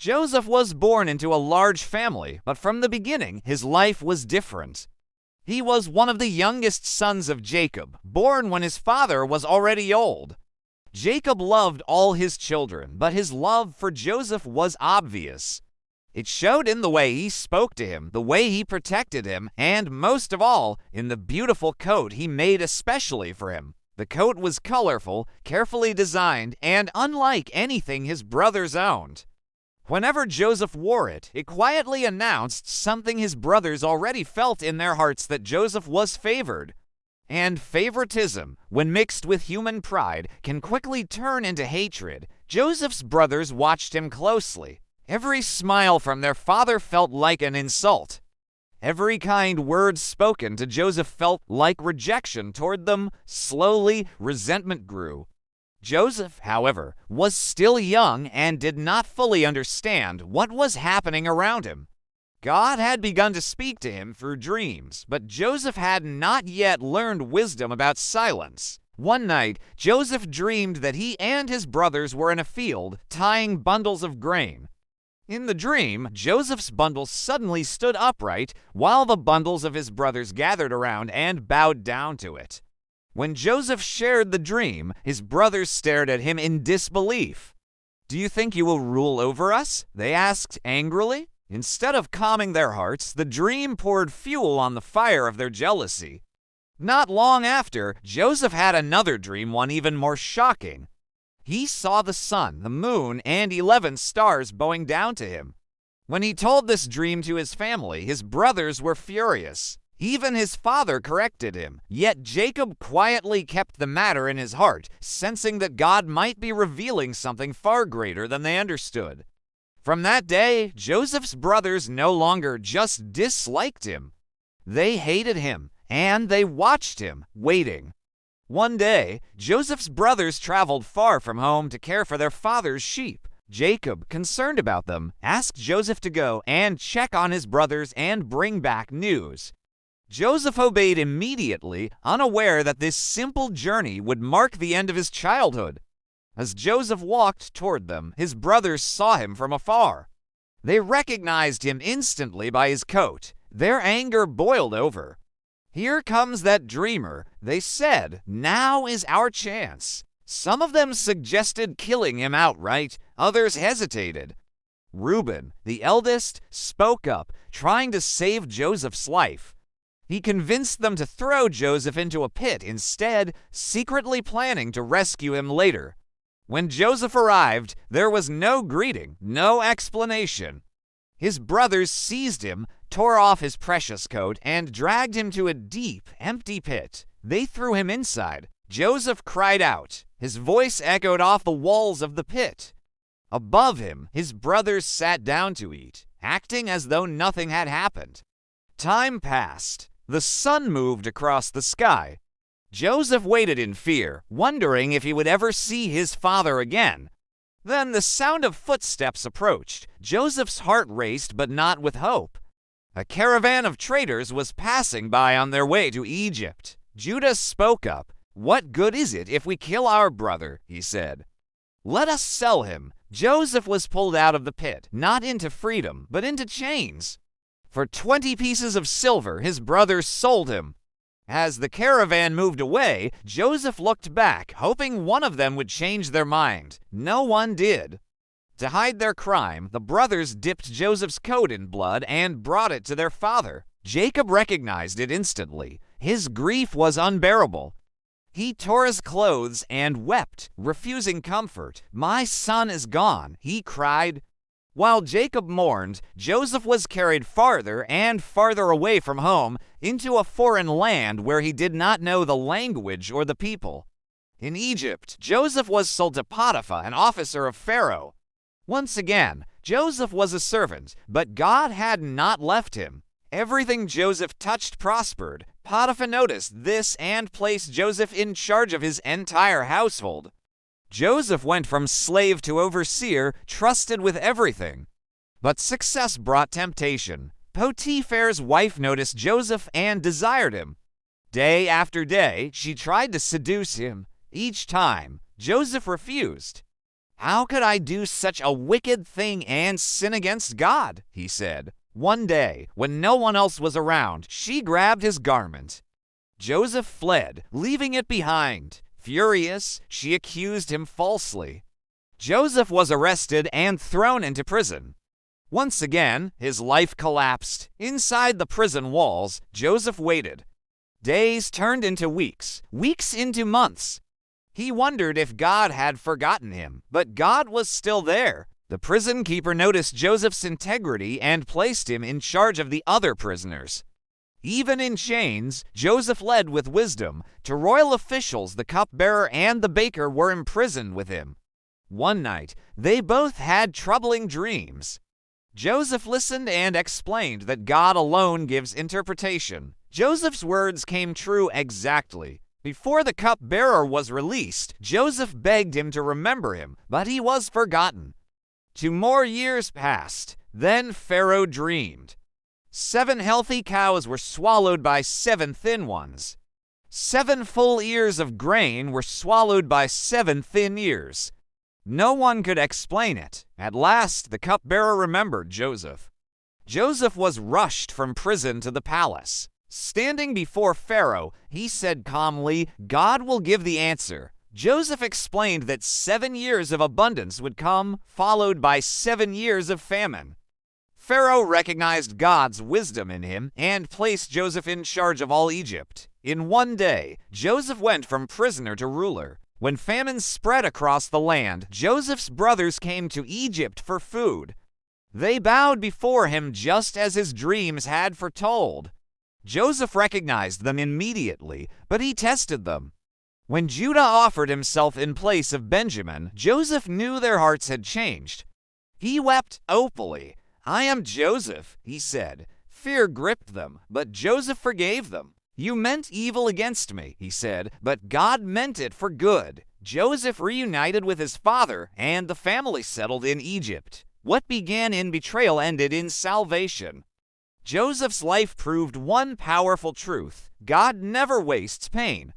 Joseph was born into a large family, but from the beginning, his life was different. He was one of the youngest sons of Jacob, born when his father was already old. Jacob loved all his children, but his love for Joseph was obvious. It showed in the way he spoke to him, the way he protected him, and most of all, in the beautiful coat he made especially for him. The coat was colorful, carefully designed, and unlike anything his brothers owned. Whenever Joseph wore it, it quietly announced something his brothers already felt in their hearts, that Joseph was favored. And favoritism, when mixed with human pride, can quickly turn into hatred. Joseph's brothers watched him closely. Every smile from their father felt like an insult. Every kind word spoken to Joseph felt like rejection toward them. Slowly, resentment grew. Joseph, however, was still young and did not fully understand what was happening around him. God had begun to speak to him through dreams, but Joseph had not yet learned wisdom about silence. One night, Joseph dreamed that he and his brothers were in a field, tying bundles of grain. In the dream, Joseph's bundle suddenly stood upright, while the bundles of his brothers gathered around and bowed down to it. When Joseph shared the dream, his brothers stared at him in disbelief. "Do you think you will rule over us?" they asked angrily. Instead of calming their hearts, the dream poured fuel on the fire of their jealousy. Not long after, Joseph had another dream, one even more shocking. He saw the sun, the moon, and 11 stars bowing down to him. When he told this dream to his family, his brothers were furious. Even his father corrected him. Yet Jacob quietly kept the matter in his heart, sensing that God might be revealing something far greater than they understood. From that day, Joseph's brothers no longer just disliked him. They hated him, and they watched him, waiting. One day, Joseph's brothers traveled far from home to care for their father's sheep. Jacob, concerned about them, asked Joseph to go and check on his brothers and bring back news. Joseph obeyed immediately, unaware that this simple journey would mark the end of his childhood. As Joseph walked toward them, his brothers saw him from afar. They recognized him instantly by his coat. Their anger boiled over. "Here comes that dreamer," they said. "Now is our chance." Some of them suggested killing him outright. Others hesitated. Reuben, the eldest, spoke up, trying to save Joseph's life. He convinced them to throw Joseph into a pit instead, secretly planning to rescue him later. When Joseph arrived, there was no greeting, no explanation. His brothers seized him, tore off his precious coat, and dragged him to a deep, empty pit. They threw him inside. Joseph cried out. His voice echoed off the walls of the pit. Above him, his brothers sat down to eat, acting as though nothing had happened. Time passed. The sun moved across the sky. Joseph waited in fear, wondering if he would ever see his father again. Then the sound of footsteps approached. Joseph's heart raced, but not with hope. A caravan of traders was passing by on their way to Egypt. Judah spoke up. "What good is it if we kill our brother?" he said. "Let us sell him." Joseph was pulled out of the pit, not into freedom, but into chains. For 20 pieces of silver, his brothers sold him. As the caravan moved away, Joseph looked back, hoping one of them would change their mind. No one did. To hide their crime, the brothers dipped Joseph's coat in blood and brought it to their father. Jacob recognized it instantly. His grief was unbearable. He tore his clothes and wept, refusing comfort. "My son is gone," he cried. While Jacob mourned, Joseph was carried farther and farther away from home into a foreign land where he did not know the language or the people. In Egypt, Joseph was sold to Potiphar, an officer of Pharaoh. Once again, Joseph was a servant, but God had not left him. Everything Joseph touched prospered. Potiphar noticed this and placed Joseph in charge of his entire household. Joseph went from slave to overseer, trusted with everything. But success brought temptation. Potiphar's wife noticed Joseph and desired him. Day after day, she tried to seduce him. Each time, Joseph refused. "How could I do such a wicked thing and sin against God?" he said. One day, when no one else was around, she grabbed his garment. Joseph fled, leaving it behind. Furious, she accused him falsely. Joseph was arrested and thrown into prison. Once again, his life collapsed. Inside the prison walls, Joseph waited. Days turned into weeks, weeks into months. He wondered if God had forgotten him, but God was still there. The prison keeper noticed Joseph's integrity and placed him in charge of the other prisoners. Even in chains, Joseph led with wisdom. To royal officials, the cupbearer and the baker were imprisoned with him. One night, they both had troubling dreams. Joseph listened and explained that God alone gives interpretation. Joseph's words came true exactly. Before the cupbearer was released, Joseph begged him to remember him, but he was forgotten. 2 more years passed. Then Pharaoh dreamed. 7 healthy cows were swallowed by 7 thin ones. 7 full ears of grain were swallowed by 7 thin ears. No one could explain it. At last, the cupbearer remembered Joseph. Joseph was rushed from prison to the palace. Standing before Pharaoh, he said calmly, "God will give the answer." Joseph explained that 7 years of abundance would come, followed by 7 years of famine. Pharaoh recognized God's wisdom in him and placed Joseph in charge of all Egypt. In one day, Joseph went from prisoner to ruler. When famine spread across the land, Joseph's brothers came to Egypt for food. They bowed before him just as his dreams had foretold. Joseph recognized them immediately, but he tested them. When Judah offered himself in place of Benjamin, Joseph knew their hearts had changed. He wept openly. "I am Joseph," he said. Fear gripped them, but Joseph forgave them. "You meant evil against me," he said, "but God meant it for good." Joseph reunited with his father, and the family settled in Egypt. What began in betrayal ended in salvation. Joseph's life proved one powerful truth: God never wastes pain.